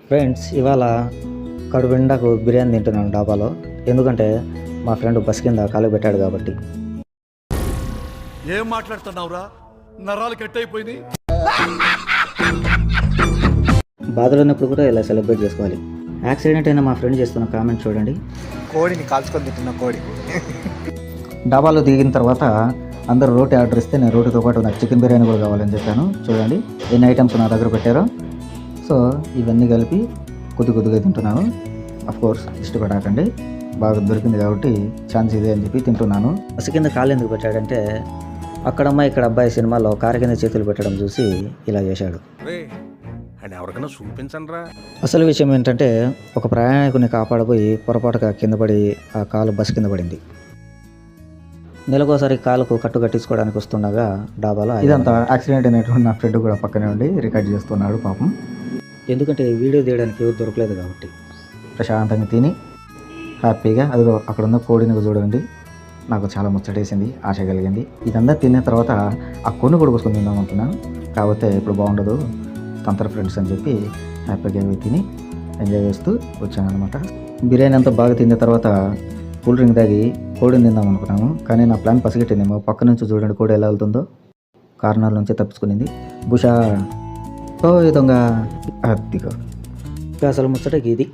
Friends, ఇవాళ కడుపు నిండాకు బిర్యానీ తింటున్నాను డాబాలో. ఎందుకంటే మా ఫ్రెండ్ బస్ కింద కాలు పెట్టాడు కాబట్టి. ఏం మాట్లాడుతున్నావురా? నరాలు కట్ అయిపోయింది. బాధలో ఉన్నప్పుడు కూడా ఇలా సెలబ్రేట్ చేసుకోవాలి. యాక్సిడెంట్ అయిన మా ఫ్రెండ్ చేస్తున్న కామెంట్ చూడండి. కోడిని కాల్చుకొని తింటున్న కోడి. డాబాలో దిగిన తర్వాత అందరూ రోటీ ఆర్డర్ ఇస్తే నేను రోటీతో పాటు నాకు చికెన్ బిర్యానీ కూడా కావాలని చెప్పాను. చూడండి ఎన్ని ఐటమ్స్ నా దగ్గర పెట్టారో. సో ఇవన్నీ కలిపి కొద్దిగా తింటున్నాను. కోర్స్ ఇష్టపడకండి, బాగా దొరికింది కాబట్టి ఛాన్స్ ఇదే అని చెప్పి తింటున్నాను. బస్సు కింద కాలు ఎందుకు పెట్టాడంటే అక్కడమ్మ ఇక్కడ అబ్బాయి సినిమాలో కారు కింద చేతులు పెట్టడం చూసి ఇలా చేశాడు. ఎవరికైనా చూపించండి రా. అసలు విషయం ఏంటంటే ఒక ప్రయాణికుని కాపాడబోయి పొరపాటుగా కింద పడి ఆ కాలు బస్సు కింద పడింది. నెలకోసారి కాలుకు కట్టు కట్టించుకోవడానికి వస్తుండగా డాబాలో ఇదంతా యాక్సిడెంట్ అయినటువంటి నా ఫ్రెండ్ కూడా పక్కనే ఉండి రికార్డ్ చేస్తున్నాడు పాపం. ఎందుకంటే వీడియో తీయడానికి ఎవరు దొరకలేదు కాబట్టి ప్రశాంతంగా తిని హ్యాపీగా అదిగో అక్కడ ఉన్న కోడిని చూడండి. నాకు చాలా ముచ్చటేసింది, ఆశ కలిగింది. ఇదంతా తిన్న తర్వాత ఆ కొన్ని కూడా కోసుకొని తిందాం అనుకున్నాను. కాకపోతే ఇప్పుడు బాగుండదు తంతర ఫ్రెండ్స్ అని చెప్పి హ్యాపీగా తిని ఎంజాయ్ చేస్తూ వచ్చాను అనమాట. బిర్యానీ అంతా బాగా తిన్న తర్వాత కూల్ డ్రింక్ తాగి కోడిని తిందాం అనుకున్నాను. కానీ నా ప్లాన్ పసిగట్టిందేమో. పక్క నుంచి చూడండి కోడి ఎలా వెళ్తుందో. కార్నర్ నుంచి తప్పించుకునింది. బుషా ఓ దొంగ అదిగో. అసలు ముచ్చటకి ఇది.